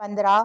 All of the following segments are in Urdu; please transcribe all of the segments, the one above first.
15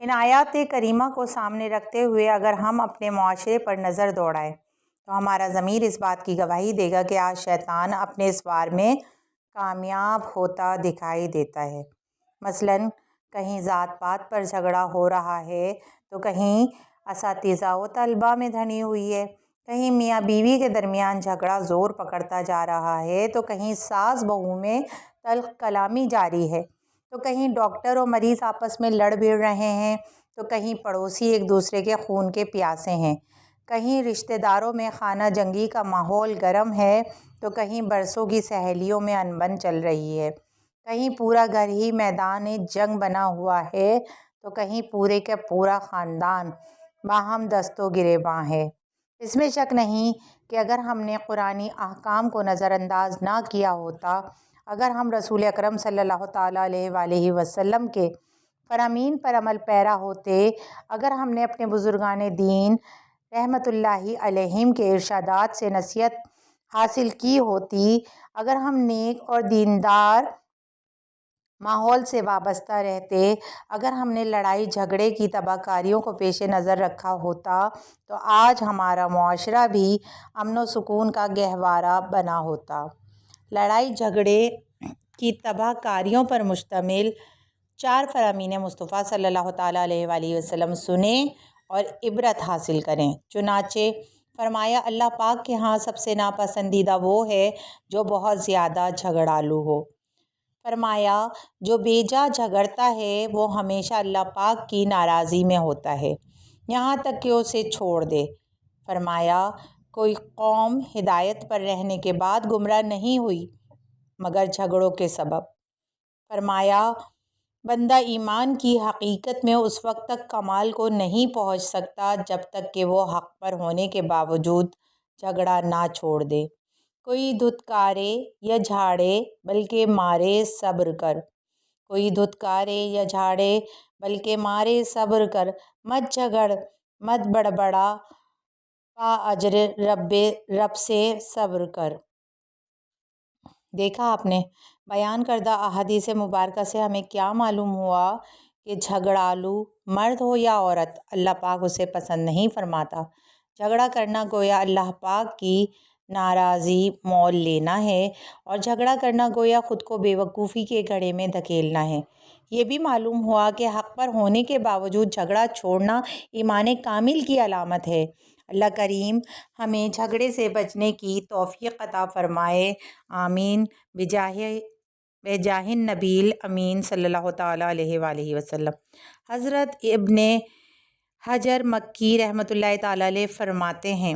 ان آیات کریمہ کو سامنے رکھتے ہوئے اگر ہم اپنے معاشرے پر نظر دوڑائیں تو ہمارا ضمیر اس بات کی گواہی دے گا کہ آج شیطان اپنے اس وار میں کامیاب ہوتا دکھائی دیتا ہے۔ مثلاً کہیں ذات پات پر جھگڑا ہو رہا ہے تو کہیں اساتذہ و طلباء میں دھنی ہوئی ہے، کہیں میاں بیوی کے درمیان جھگڑا زور پکڑتا جا رہا ہے تو کہیں ساس بہو میں تلخ کلامی جاری ہے، تو کہیں ڈاکٹر اور مریض آپس میں لڑ بھڑ رہے ہیں، تو کہیں پڑوسی ایک دوسرے کے خون کے پیاسے ہیں، کہیں رشتہ داروں میں خانہ جنگی کا ماحول گرم ہے تو کہیں برسوں کی سہیلیوں میں انبن چل رہی ہے، کہیں پورا گھر ہی میدان جنگ بنا ہوا ہے تو کہیں پورے کا پورا خاندان باہم دست و گریباں ہے۔ اس میں شک نہیں کہ اگر ہم نے قرآنی احکام کو نظر انداز نہ کیا ہوتا، اگر ہم رسول اکرم صلی اللہ تعالیٰ علیہ وآلہ وسلم کے فرامین پر عمل پیرا ہوتے، اگر ہم نے اپنے بزرگان دین رحمت اللہ علیہم کے ارشادات سے نصیحت حاصل کی ہوتی، اگر ہم نیک اور دیندار ماحول سے وابستہ رہتے، اگر ہم نے لڑائی جھگڑے کی تباہ کاریوں کو پیش نظر رکھا ہوتا تو آج ہمارا معاشرہ بھی امن و سکون کا گہوارہ بنا ہوتا۔ لڑائی جھگڑے کی تباہ کاریوں پر مشتمل 4 فرامین مصطفیٰ صلی اللہ تعالیٰ علیہ وآلہ وسلم سنیں اور عبرت حاصل کریں۔ چنانچہ فرمایا اللہ پاک کے ہاں سب سے ناپسندیدہ وہ ہے جو بہت زیادہ جھگڑالو ہو۔ فرمایا جو بے جا جھگڑتا ہے وہ ہمیشہ اللہ پاک کی ناراضی میں ہوتا ہے یہاں تک کہ اسے چھوڑ دے۔ فرمایا کوئی قوم ہدایت پر رہنے کے بعد گمراہ نہیں ہوئی مگر جھگڑوں کے سبب۔ فرمایا بندہ ایمان کی حقیقت میں اس وقت تک کمال کو نہیں پہنچ سکتا جب تک کہ وہ حق پر ہونے کے باوجود جھگڑا نہ چھوڑ دے۔ کوئی دھتکارے یا جھاڑے بلکہ مارے صبر کر، کوئی دھتکارے یا جھاڑے بلکہ مارے صبر کر، مت جھگڑ مت بڑبڑا، پا اجر رب سے صبر کر۔ دیکھا آپ نے بیان کردہ احادیث مبارکہ سے ہمیں کیا معلوم ہوا کہ جھگڑالو مرد ہو یا عورت اللہ پاک اسے پسند نہیں فرماتا۔ جھگڑا کرنا گویا اللہ پاک کی ناراضی مول لینا ہے اور جھگڑا کرنا گویا خود کو بے وقوفی کے گڑھے میں دھکیلنا ہے۔ یہ بھی معلوم ہوا کہ حق پر ہونے کے باوجود جھگڑا چھوڑنا ایمان کامل کی علامت ہے۔ اللہ کریم ہمیں جھگڑے سے بچنے کی توفیق عطا فرمائے، آمین، بجاہ النبی الامین صلی اللہ تعالیٰ علیہ وآلہ وسلم۔ حضرت ابن حجر مکی رحمۃ اللہ تعالیٰ علیہ فرماتے ہیں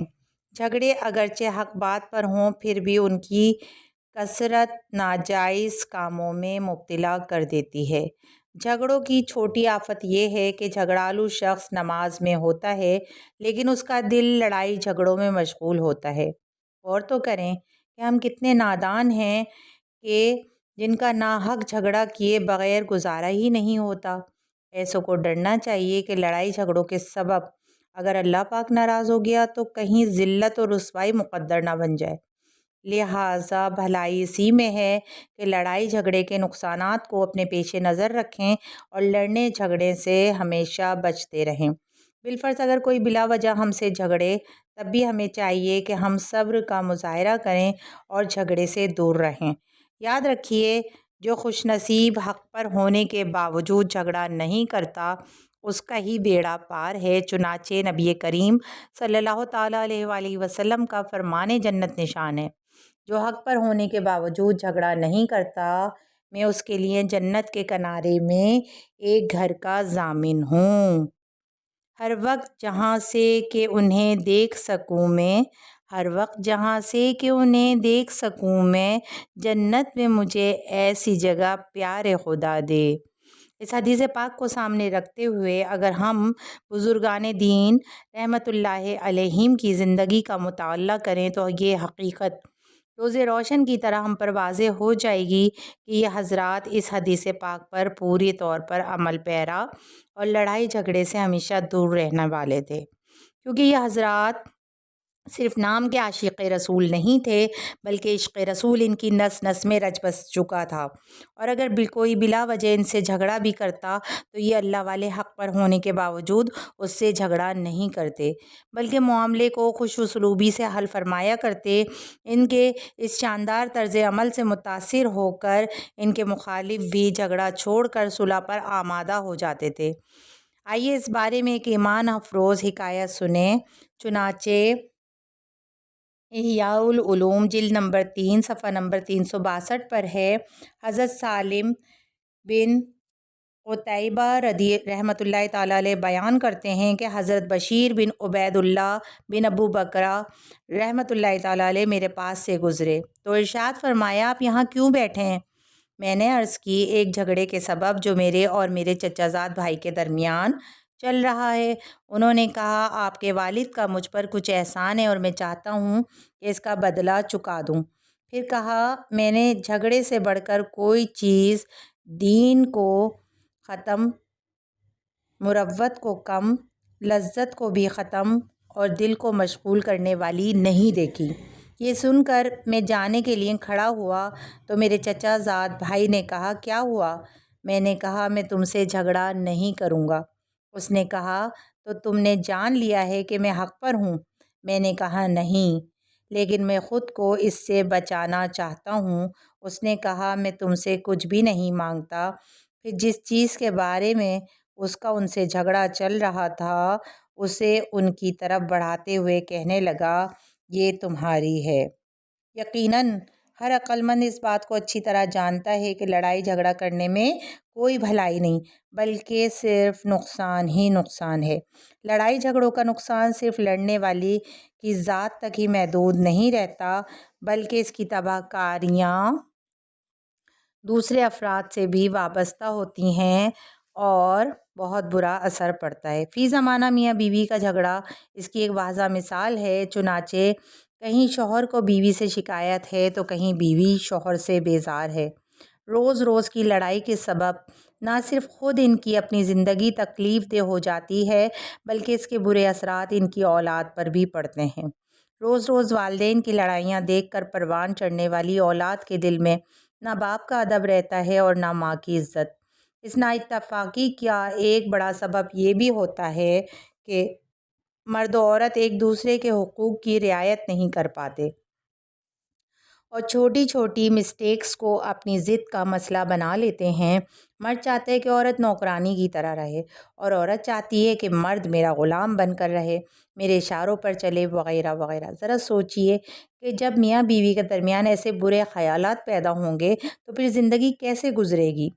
جھگڑے اگرچہ حق بات پر ہوں پھر بھی ان کی کثرت ناجائز کاموں میں مبتلا کر دیتی ہے۔ جھگڑوں کی چھوٹی آفت یہ ہے کہ جھگڑالو شخص نماز میں ہوتا ہے لیکن اس کا دل لڑائی جھگڑوں میں مشغول ہوتا ہے۔ غور تو کریں کہ ہم کتنے نادان ہیں کہ جن کا ناحق جھگڑا کیے بغیر گزارا ہی نہیں ہوتا۔ ایسوں کو ڈرنا چاہیے کہ لڑائی جھگڑوں کے سبب اگر اللہ پاک ناراض ہو گیا تو کہیں ذلت اور رسوائی مقدر نہ بن جائے۔ لہٰذا بھلائی اسی میں ہے کہ لڑائی جھگڑے کے نقصانات کو اپنے پیش نظر رکھیں اور لڑنے جھگڑے سے ہمیشہ بچتے رہیں۔ بالفرض اگر کوئی بلا وجہ ہم سے جھگڑے تب بھی ہمیں چاہیے کہ ہم صبر کا مظاہرہ کریں اور جھگڑے سے دور رہیں۔ یاد رکھیے جو خوش نصیب حق پر ہونے کے باوجود جھگڑا نہیں کرتا اس کا ہی بیڑا پار ہے۔ چنانچہ نبی کریم صلی اللہ تعالیٰ علیہ وآلہ وسلم کا فرمان جنت نشان ہے، جو حق پر ہونے کے باوجود جھگڑا نہیں کرتا میں اس کے لیے جنت کے کنارے میں ایک گھر کا ضامن ہوں۔ ہر وقت جہاں سے کہ انہیں دیکھ سکوں میں، ہر وقت جہاں سے کہ انہیں دیکھ سکوں میں، جنت میں مجھے ایسی جگہ پیارے خدا دے۔ اس حدیث پاک کو سامنے رکھتے ہوئے اگر ہم بزرگان دین رحمت اللہ علیہم کی زندگی کا مطالعہ کریں تو یہ حقیقت روز روشن کی طرح ہم پر واضح ہو جائے گی کہ یہ حضرات اس حدیث پاک پر پوری طور پر عمل پیرا اور لڑائی جھگڑے سے ہمیشہ دور رہنے والے تھے، کیونکہ یہ حضرات صرف نام کے عاشق رسول نہیں تھے بلکہ عشق رسول ان کی نس نس میں رچ بس چکا تھا، اور اگر کوئی بلا وجہ ان سے جھگڑا بھی کرتا تو یہ اللہ والے حق پر ہونے کے باوجود اس سے جھگڑا نہیں کرتے بلکہ معاملے کو خوش اسلوبی سے حل فرمایا کرتے۔ ان کے اس شاندار طرز عمل سے متاثر ہو کر ان کے مخالف بھی جھگڑا چھوڑ کر صلح پر آمادہ ہو جاتے تھے۔ آئیے اس بارے میں ایک ایمان افروز حکایت سنیں۔ چنانچہ احیاء العلوم جلد نمبر 3 صفحہ نمبر 362 پر ہے، حضرت سالم بن قتیبہ رحمۃ اللہ تعالیٰ علیہ بیان کرتے ہیں کہ حضرت بشیر بن عبید اللہ بن ابو بکرہ رحمۃ اللہ تعالیٰ علیہ میرے پاس سے گزرے تو ارشاد فرمایا، آپ یہاں کیوں بیٹھے ہیں؟ میں نے عرض کی، ایک جھگڑے کے سبب جو میرے اور میرے چچا زاد بھائی کے درمیان چل رہا ہے۔ انہوں نے کہا، آپ کے والد کا مجھ پر کچھ احسان ہے اور میں چاہتا ہوں کہ اس کا بدلہ چکا دوں۔ پھر کہا، میں نے جھگڑے سے بڑھ کر کوئی چیز دین کو ختم، مروت کو کم، لذت کو بھی ختم اور دل کو مشغول کرنے والی نہیں دیکھی۔ یہ سن کر میں جانے کے لیے کھڑا ہوا تو میرے چچا زاد بھائی نے کہا، کیا ہوا؟ میں نے کہا، میں تم سے جھگڑا نہیں کروں گا۔ اس نے کہا، تو تم نے جان لیا ہے کہ میں حق پر ہوں؟ میں نے کہا، نہیں، لیکن میں خود کو اس سے بچانا چاہتا ہوں۔ اس نے کہا، میں تم سے کچھ بھی نہیں مانگتا۔ پھر جس چیز کے بارے میں اس کا ان سے جھگڑا چل رہا تھا اسے ان کی طرف بڑھاتے ہوئے کہنے لگا، یہ تمہاری ہے۔ یقیناً ہر عقل مند اس بات کو اچھی طرح جانتا ہے کہ لڑائی جھگڑا کرنے میں کوئی بھلائی نہیں بلکہ صرف نقصان ہی نقصان ہے۔ لڑائی جھگڑوں کا نقصان صرف لڑنے والی کی ذات تک ہی محدود نہیں رہتا بلکہ اس کی تباہ کاریاں دوسرے افراد سے بھی وابستہ ہوتی ہیں اور بہت برا اثر پڑتا ہے۔ فی زمانہ میاں بیوی کا جھگڑا اس کی ایک واضح مثال ہے۔ چنانچہ کہیں شوہر کو بیوی سے شکایت ہے تو کہیں بیوی شوہر سے بیزار ہے۔ روز روز کی لڑائی کے سبب نہ صرف خود ان کی اپنی زندگی تکلیف دہ ہو جاتی ہے بلکہ اس کے برے اثرات ان کی اولاد پر بھی پڑتے ہیں۔ روز روز والدین کی لڑائیاں دیکھ کر پروان چڑھنے والی اولاد کے دل میں نہ باپ کا ادب رہتا ہے اور نہ ماں کی عزت۔ اس نااتفاقی کا ایک بڑا سبب یہ بھی ہوتا ہے کہ مرد و عورت ایک دوسرے کے حقوق کی رعایت نہیں کر پاتے اور چھوٹی چھوٹی مسٹیکس کو اپنی ضد کا مسئلہ بنا لیتے ہیں۔ مرد چاہتا ہے کہ عورت نوکرانی کی طرح رہے اور عورت چاہتی ہے کہ مرد میرا غلام بن کر رہے، میرے اشاروں پر چلے، وغیرہ وغیرہ۔ ذرا سوچئے کہ جب میاں بیوی کے درمیان ایسے برے خیالات پیدا ہوں گے تو پھر زندگی کیسے گزرے گی؟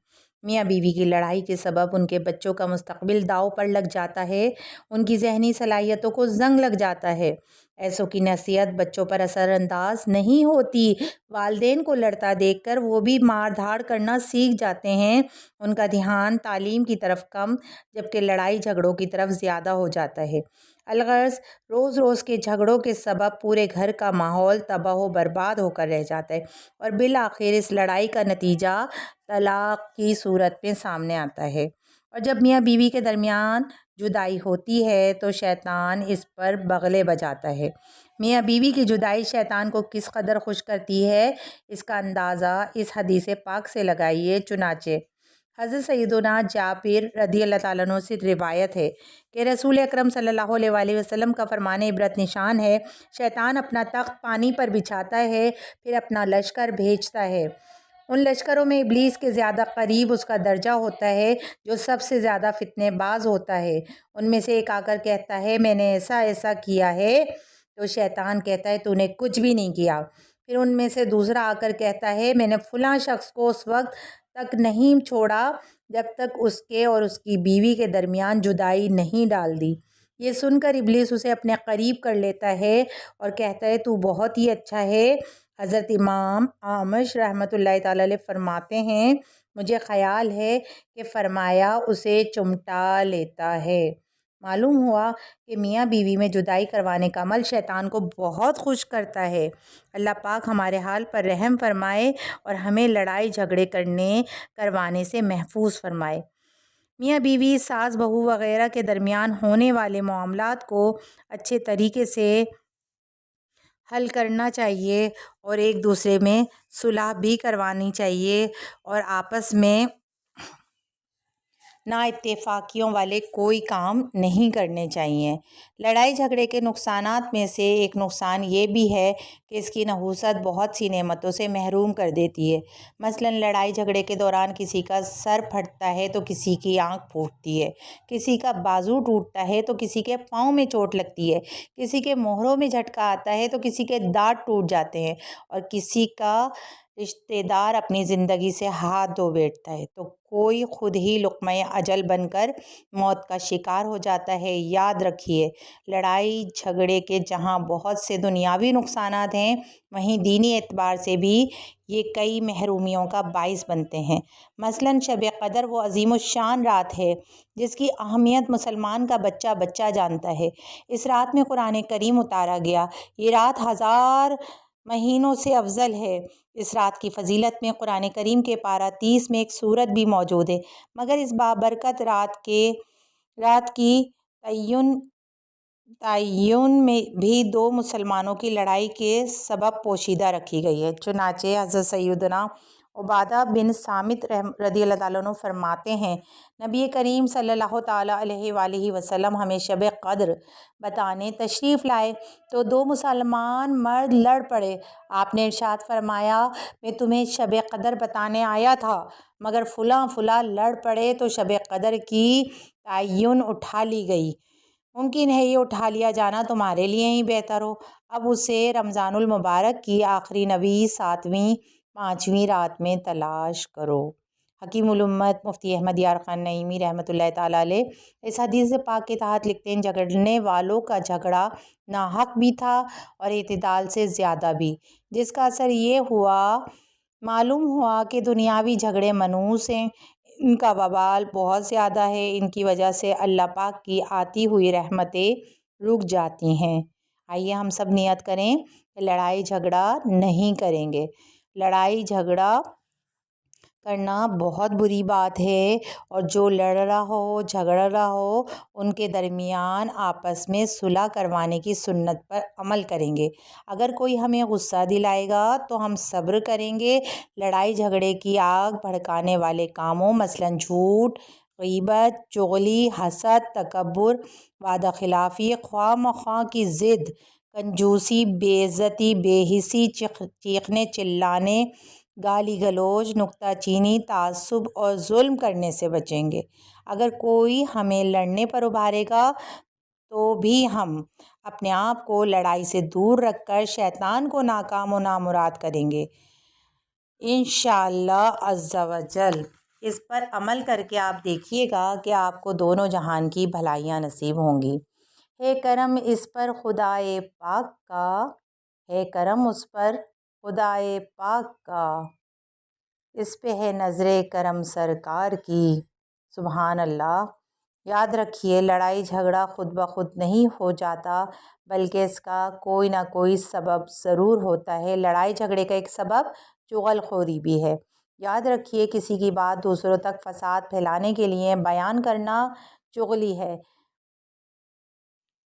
میاں بیوی کی لڑائی کے سبب ان کے بچوں کا مستقبل داؤ پر لگ جاتا ہے، ان کی ذہنی صلاحیتوں کو زنگ لگ جاتا ہے۔ ایسوں کی نصیحت بچوں پر اثر انداز نہیں ہوتی۔ والدین کو لڑتا دیکھ کر وہ بھی مار دھاڑ کرنا سیکھ جاتے ہیں۔ ان کا دھیان تعلیم کی طرف کم جبکہ لڑائی جھگڑوں کی طرف زیادہ ہو جاتا ہے۔ الغرض روز روز کے جھگڑوں کے سبب پورے گھر کا ماحول تباہ و برباد ہو کر رہ جاتا ہے اور بالآخر اس لڑائی کا نتیجہ طلاق کی صورت میں سامنے آتا ہے۔ اور جب میاں بیوی کے درمیان جدائی ہوتی ہے تو شیطان اس پر بغلے بجاتا ہے۔ میاں بیوی کی جدائی شیطان کو کس قدر خوش کرتی ہے اس کا اندازہ اس حدیث پاک سے لگائیے۔ چنانچہ حضرت سیدنا جابر رضی اللہ تعالیٰ عنہ سے روایت ہے کہ رسول اکرم صلی اللہ علیہ وآلہ وسلم کا فرمان عبرت نشان ہے، شیطان اپنا تخت پانی پر بچھاتا ہے پھر اپنا لشکر بھیجتا ہے۔ ان لشکروں میں ابلیس کے زیادہ قریب اس کا درجہ ہوتا ہے جو سب سے زیادہ فتنے باز ہوتا ہے۔ ان میں سے ایک آ کر کہتا ہے، میں نے ایسا ایسا کیا ہے، تو شیطان کہتا ہے، تو نے کچھ بھی نہیں کیا۔ پھر ان میں سے دوسرا آ کر کہتا ہے، میں نے فلاں شخص کو اس وقت تک نہیں چھوڑا جب تک اس کے اور اس کی بیوی کے درمیان جدائی نہیں ڈال دی۔ یہ سن کر ابلیس اسے اپنے قریب کر لیتا ہے اور کہتا ہے، تو بہت ہی اچھا ہے۔ حضرت امام اعمش رحمۃ اللہ تعالیٰ علیہ فرماتے ہیں، مجھے خیال ہے کہ فرمایا اسے چمٹا لیتا ہے۔ معلوم ہوا کہ میاں بیوی میں جدائی کروانے کا عمل شیطان کو بہت خوش کرتا ہے۔ اللہ پاک ہمارے حال پر رحم فرمائے اور ہمیں لڑائی جھگڑے کروانے سے محفوظ فرمائے۔ میاں بیوی، ساس بہو وغیرہ کے درمیان ہونے والے معاملات کو اچھے طریقے سے حل کرنا چاہیے اور ایک دوسرے میں صلح بھی کروانی چاہیے اور آپس میں نا اتفاقیوں والے کوئی کام نہیں کرنے چاہیے۔ لڑائی جھگڑے کے نقصانات میں سے ایک نقصان یہ بھی ہے کہ اس کی نحوست بہت سی نعمتوں سے محروم کر دیتی ہے۔ مثلاً لڑائی جھگڑے کے دوران کسی کا سر پھٹتا ہے تو کسی کی آنکھ پھوٹتی ہے، کسی کا بازو ٹوٹتا ہے تو کسی کے پاؤں میں چوٹ لگتی ہے، کسی کے موہروں میں جھٹکا آتا ہے تو کسی کے دانت ٹوٹ جاتے ہیں اور کسی کا رشتہ دار اپنی زندگی سے ہاتھ دھو بیٹھتا ہے تو کوئی خود ہی لقمہ اجل بن کر موت کا شکار ہو جاتا ہے۔ یاد رکھیے، لڑائی جھگڑے کے جہاں بہت سے دنیاوی نقصانات ہیں، وہیں دینی اعتبار سے بھی یہ کئی محرومیوں کا باعث بنتے ہیں۔ مثلاً شب قدر وہ عظیم الشان رات ہے جس کی اہمیت مسلمان کا بچہ بچہ جانتا ہے۔ اس رات میں قرآن کریم اتارا گیا۔ یہ رات 1000 مہینوں سے افضل ہے۔ اس رات کی فضیلت میں قرآن کریم کے پارہ 30 میں ایک سورت بھی موجود ہے، مگر اس بابرکت رات کی تعین میں بھی 2 مسلمانوں کی لڑائی کے سبب پوشیدہ رکھی گئی ہے۔ چنانچہ حضرت سیدنا عبادہ بن صامت رضی اللہ تعالیٰ عنہ فرماتے ہیں، نبی کریم صلی اللہ تعالیٰ علیہ وآلہ وسلم ہمیں شب قدر بتانے تشریف لائے تو 2 مسلمان مرد لڑ پڑے۔ آپ نے ارشاد فرمایا، میں تمہیں شب قدر بتانے آیا تھا مگر فلاں فلاں لڑ پڑے تو شب قدر کی تعین اٹھا لی گئی۔ ممکن ہے یہ اٹھا لیا جانا تمہارے لیے ہی بہتر ہو، اب اسے رمضان المبارک کی آخری 9ویں، 7ویں، 5ویں رات میں تلاش کرو۔ حکیم الامت مفتی احمد یار خان نعیمی رحمۃ اللہ تعالیٰ علیہ اس حدیث پاک کے تحت لکھتے ہیں، جھگڑنے والوں کا جھگڑا ناحق بھی تھا اور اعتدال سے زیادہ بھی، جس کا اثر یہ معلوم ہوا کہ دنیاوی جھگڑے منحوس ہیں، ان کا وبال بہت زیادہ ہے، ان کی وجہ سے اللہ پاک کی آتی ہوئی رحمتیں رک جاتی ہیں۔ آئیے ہم سب نیت کریں کہ لڑائی جھگڑا نہیں کریں گے۔ لڑائی جھگڑا کرنا بہت بری بات ہے اور جو لڑ رہا ہو، جھگڑ رہا ہو، ان کے درمیان آپس میں صلح کروانے کی سنت پر عمل کریں گے۔ اگر کوئی ہمیں غصہ دلائے گا تو ہم صبر کریں گے۔ لڑائی جھگڑے کی آگ بھڑکانے والے کاموں مثلاً جھوٹ، غیبت، چغلی، حسد، تکبر، وعدہ خلافی، خواہ مخواہ کی ضد، کنجوسی، بے عزتی، بے حسی، چیخنے چلانے، گالی گلوچ، نکتہ چینی، تعصب اور ظلم کرنے سے بچیں گے۔ اگر کوئی ہمیں لڑنے پر ابھارے گا تو بھی ہم اپنے آپ کو لڑائی سے دور رکھ کر شیطان کو ناکام و نامراد کریں گے انشاءاللہ عز و جل۔ اس پر عمل کر کے آپ دیکھیے گا کہ آپ کو دونوں جہان کی بھلائیاں نصیب ہوں گی۔ ہے کرم اس پر خدائے پاک کا، ہے کرم اس پر خدائے پاک کا، اس پہ ہے نظر کرم سرکار کی۔ سبحان اللہ۔ یاد رکھیے، لڑائی جھگڑا خود بخود نہیں ہو جاتا بلکہ اس کا کوئی نہ کوئی سبب ضرور ہوتا ہے۔ لڑائی جھگڑے کا ایک سبب چغل خوری بھی ہے۔ یاد رکھیے، کسی کی بات دوسروں تک فساد پھیلانے کے لیے بیان کرنا چغلی ہے۔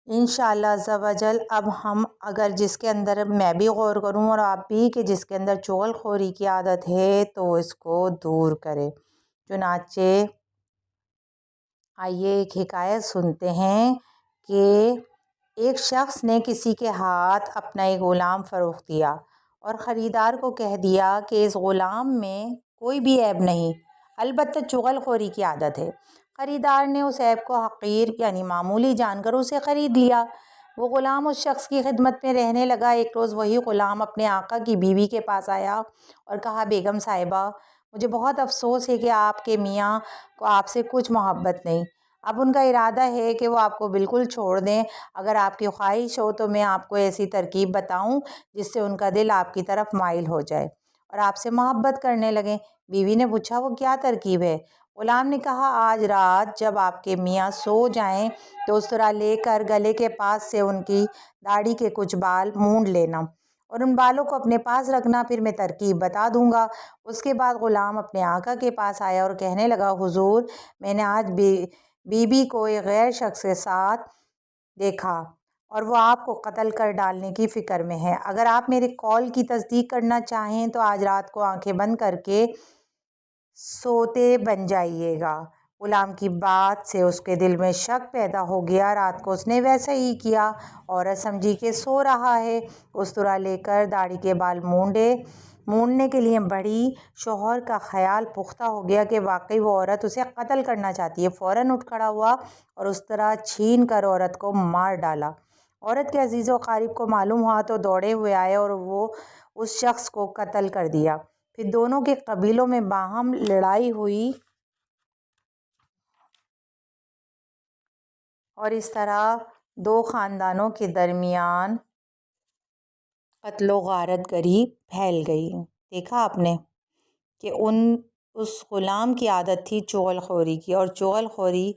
انشاءاللہ عز و جل اب ہم اگر جس کے اندر میں بھی غور کروں اور آپ بھی کہ جس کے اندر چغل خوری کی عادت ہے تو اس کو دور کرے۔ چنانچہ آئیے ایک حکایت سنتے ہیں کہ ایک شخص نے کسی کے ہاتھ اپنا ایک غلام فروخت دیا اور خریدار کو کہہ دیا کہ اس غلام میں کوئی بھی عیب نہیں، البتہ چغل خوری کی عادت ہے۔ خریدار نے اس عیب کو حقیر یعنی معمولی جان کر اسے خرید لیا۔ وہ غلام اس شخص کی خدمت میں رہنے لگا۔ ایک روز وہی غلام اپنے آقا کی بیوی کے پاس آیا اور کہا، بیگم صاحبہ، مجھے بہت افسوس ہے کہ آپ کے میاں کو آپ سے کچھ محبت نہیں۔ اب ان کا ارادہ ہے کہ وہ آپ کو بالکل چھوڑ دیں۔ اگر آپ کی خواہش ہو تو میں آپ کو ایسی ترکیب بتاؤں جس سے ان کا دل آپ کی طرف مائل ہو جائے اور آپ سے محبت کرنے لگیں۔ بیوی نے پوچھا، وہ کیا ترکیب ہے؟ غلام نے کہا، آج رات جب آپ کے میاں سو جائیں تو اسرا لے کر گلے کے پاس سے ان کی داڑھی کے کچھ بال مونڈ لینا اور ان بالوں کو اپنے پاس رکھنا، پھر میں ترکیب بتا دوں گا۔ اس کے بعد غلام اپنے آقا کے پاس آیا اور کہنے لگا، حضور، میں نے آج بی بی کو ایک غیر شخص کے ساتھ دیکھا۔ اور وہ آپ کو قتل کر ڈالنے کی فکر میں ہے۔ اگر آپ میرے قول کی تصدیق کرنا چاہیں تو آج رات کو آنکھیں بند کر کے سوتے بن جائیے گا۔ غلام کی بات سے اس کے دل میں شک پیدا ہو گیا۔ رات کو اس نے ویسا ہی کیا۔ عورت سمجھی کہ سو رہا ہے، استرا لے کر داڑھی کے بال مونڈنے کے لیے بڑھی۔ شوہر کا خیال پختہ ہو گیا کہ واقعی وہ عورت اسے قتل کرنا چاہتی ہے۔ فوراً اٹھ کھڑا ہوا اور استرا چھین کر عورت کو مار ڈالا۔ عورت کے عزیز و اقارب کو معلوم ہوا تو دوڑے ہوئے آئے اور وہ اس شخص کو قتل کر دیا۔ پھر دونوں کے قبیلوں میں باہم لڑائی ہوئی اور اس طرح دو خاندانوں کے درمیان قتل و غارت گری پھیل گئی۔ دیکھا آپ نے کہ اس غلام کی عادت تھی چغل خوری کی، اور چغل خوری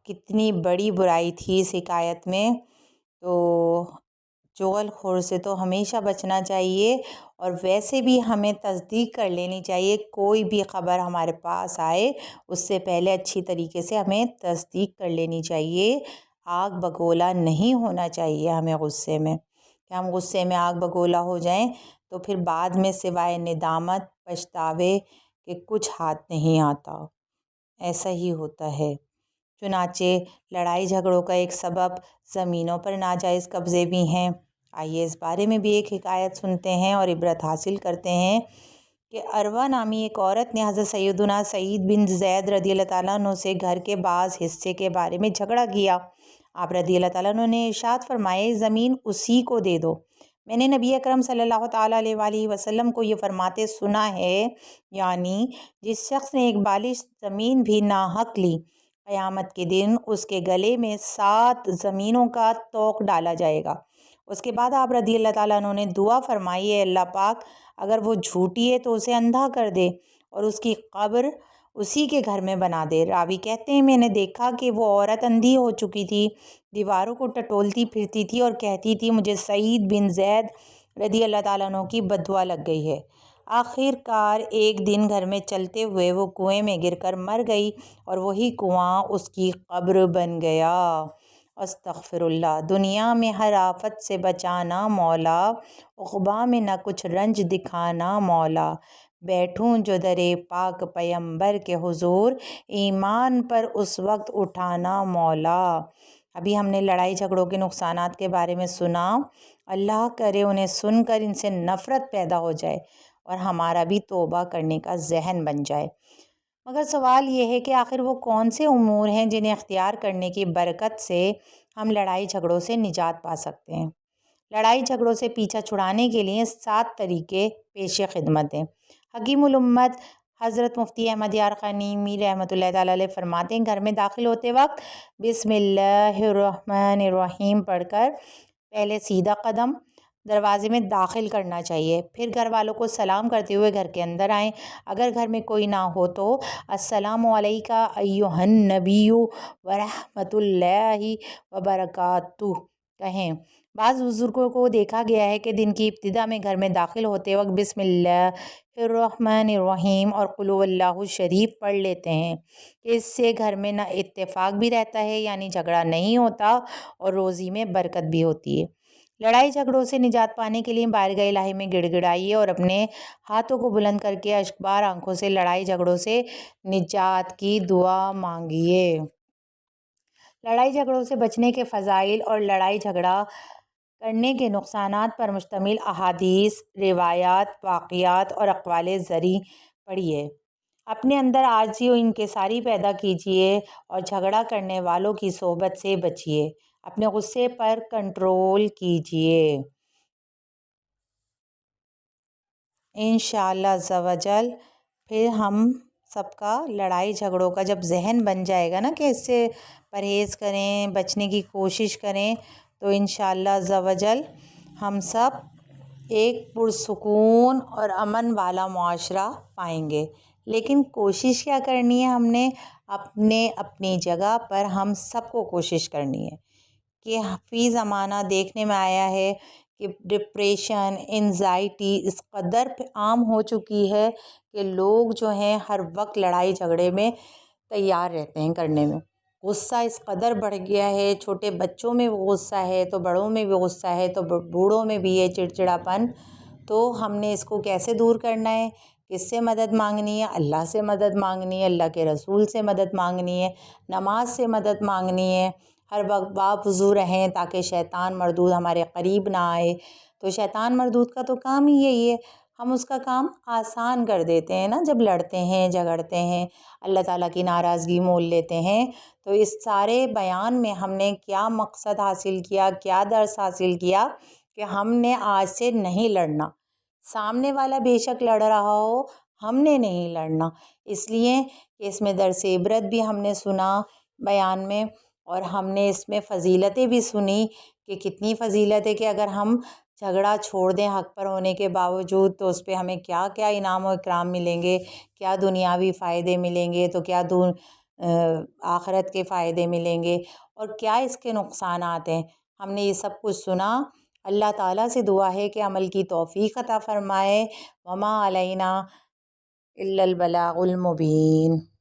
کتنی بڑی برائی تھی اس حکایت میں۔ تو چغل خور سے تو ہمیشہ بچنا چاہیے، اور ویسے بھی ہمیں تصدیق کر لینی چاہیے۔ کوئی بھی خبر ہمارے پاس آئے اس سے پہلے اچھی طریقے سے ہمیں تصدیق کر لینی چاہیے۔ آگ بگولا نہیں ہونا چاہیے ہمیں غصے میں، کہ ہم غصے میں آگ بگولا ہو جائیں تو پھر بعد میں سوائے ندامت پچھتاوے کہ کچھ ہاتھ نہیں آتا۔ ایسا ہی ہوتا ہے۔ چنانچہ لڑائی جھگڑوں کا ایک سبب زمینوں پر ناجائز قبضے بھی ہیں۔ آئیے اس بارے میں بھی ایک حکایت سنتے ہیں اور عبرت حاصل کرتے ہیں کہ عروہ نامی ایک عورت نے حضرت سیدنا سعید بن زید رضی اللہ تعالیٰ عنہ سے گھر کے بعض حصے کے بارے میں جھگڑا کیا۔ آپ رضی اللہ تعالیٰ عنہ نے ارشاد فرمائے، زمین اسی کو دے دو۔ میں نے نبی اکرم صلی اللہ تعالیٰ علیہ وآلہ وسلم کو یہ فرماتے سنا ہے، یعنی جس شخص نے ایک بالش زمین بھی ناحق لی، قیامت کے دن اس کے گلے میں 7 زمینوں کا طوق ڈالا جائے گا۔ اس کے بعد آپ رضی اللہ تعالیٰ عنہ نے دعا فرمائی، اے اللہ پاک، اگر وہ جھوٹی ہے تو اسے اندھا کر دے اور اس کی قبر اسی کے گھر میں بنا دے۔ راوی کہتے ہیں، میں نے دیکھا کہ وہ عورت اندھی ہو چکی تھی، دیواروں کو ٹٹولتی پھرتی تھی اور کہتی تھی، مجھے سعید بن زید رضی اللہ تعالیٰ عنہ کی بددعا لگ گئی ہے۔ آخر کار ایک دن گھر میں چلتے ہوئے وہ کنویں میں گر کر مر گئی اور وہی کنواں اس کی قبر بن گیا۔ استغفر اللہ۔ دنیا میں ہر آفت سے بچانا مولا، عقبیٰ میں نہ کچھ رنج دکھانا مولا، بیٹھوں جو درِ پاک پیمبر کے حضور، ایمان پر اس وقت اٹھانا مولا۔ ابھی ہم نے لڑائی جھگڑوں کے نقصانات کے بارے میں سنا۔ اللہ کرے انہیں سن کر ان سے نفرت پیدا ہو جائے اور ہمارا بھی توبہ کرنے کا ذہن بن جائے۔ مگر سوال یہ ہے کہ آخر وہ کون سے امور ہیں جنہیں اختیار کرنے کی برکت سے ہم لڑائی جھگڑوں سے نجات پا سکتے ہیں؟ لڑائی جھگڑوں سے پیچھا چھڑانے کے لیے 7 طریقے پیش خدمت ہیں۔ حکیم الامت حضرت مفتی احمد یار خانیمی رحمۃ اللہ تعالیٰ علیہ فرماتے ہیں، گھر میں داخل ہوتے وقت بسم اللہ الرحمن الرحیم پڑھ کر پہلے سیدھا قدم دروازے میں داخل کرنا چاہیے، پھر گھر والوں کو سلام کرتے ہوئے گھر کے اندر آئیں۔ اگر گھر میں کوئی نہ ہو تو السلام علیکہ ایھا النبی ورحمۃ اللہ وبرکاتہ کہیں۔ بعض بزرگوں کو دیکھا گیا ہے کہ دن کی ابتدا میں گھر میں داخل ہوتے وقت بسم اللہ الرحمن الرحیم اور قل هو اللہ شریف پڑھ لیتے ہیں، کہ اس سے گھر میں نہ اتفاق بھی رہتا ہے، یعنی جھگڑا نہیں ہوتا، اور روزی میں برکت بھی ہوتی ہے۔ لڑائی جھگڑوں سے نجات پانے کے لیے بارگاہ الہی میں گڑ گڑائیے اور اپنے ہاتھوں کو بلند کر کے اشکبار آنکھوں سے لڑائی جھگڑوں سے نجات کی دعا مانگیے۔ لڑائی جھگڑوں سے بچنے کے فضائل اور لڑائی جھگڑا کرنے کے نقصانات پر مشتمل احادیث، روایات، واقعات اور اقوال زرعی پڑھیے۔ اپنے اندر عاجزی و انکساری پیدا کیجیے اور جھگڑا کرنے والوں کی صحبت سے بچیے۔ اپنے غصے پر کنٹرول کیجیے۔ انشاءاللہ عز و جل پھر ہم سب کا لڑائی جھگڑوں کا جب ذہن بن جائے گا نا کہ اس سے پرہیز کریں، بچنے کی کوشش کریں، تو انشاءاللہ عز و جل ہم سب ایک پرسکون اور امن والا معاشرہ پائیں گے۔ لیکن کوشش کیا کرنی ہے؟ ہم نے اپنی جگہ پر ہم سب کو کوشش کرنی ہے کہ فی زمانہ دیکھنے میں آیا ہے کہ ڈپریشن، انزائٹی اس قدر عام ہو چکی ہے کہ لوگ جو ہیں ہر وقت لڑائی جھگڑے میں تیار رہتے ہیں کرنے میں۔ غصہ اس قدر بڑھ گیا ہے، چھوٹے بچوں میں وہ غصہ ہے تو بڑوں میں بھی غصہ ہے تو بوڑھوں میں بھی ہے چڑچڑاپن۔ تو ہم نے اس کو کیسے دور کرنا ہے؟ کس سے مدد مانگنی ہے؟ اللہ سے مدد مانگنی ہے، اللہ کے رسول سے مدد مانگنی ہے، نماز سے مدد مانگنی ہے، ہر وقت باوضو رہیں تاکہ شیطان مردود ہمارے قریب نہ آئے۔ تو شیطان مردود کا تو کام ہی یہی ہے، ہم اس کا کام آسان کر دیتے ہیں نا، جب لڑتے ہیں جھگڑتے ہیں، اللہ تعالیٰ کی ناراضگی مول لیتے ہیں۔ تو اس سارے بیان میں ہم نے کیا مقصد حاصل کیا، کیا درس حاصل کیا کہ ہم نے آج سے نہیں لڑنا، سامنے والا بے شک لڑ رہا ہو، ہم نے نہیں لڑنا۔ اس لیے کہ اس میں درس عبرت بھی ہم نے سنا بیان میں، اور ہم نے اس میں فضیلتیں بھی سنی کہ کتنی فضیلت ہے کہ اگر ہم جھگڑا چھوڑ دیں حق پر ہونے کے باوجود تو اس پہ ہمیں کیا کیا انعام و اکرام ملیں گے، کیا دنیاوی فائدے ملیں گے، تو کیا آخرت کے فائدے ملیں گے، اور کیا اس کے نقصانات ہیں۔ ہم نے یہ سب کچھ سنا۔ اللہ تعالیٰ سے دعا ہے کہ عمل کی توفیق عطا فرمائے۔ وما علینا الا البلاغ المبین۔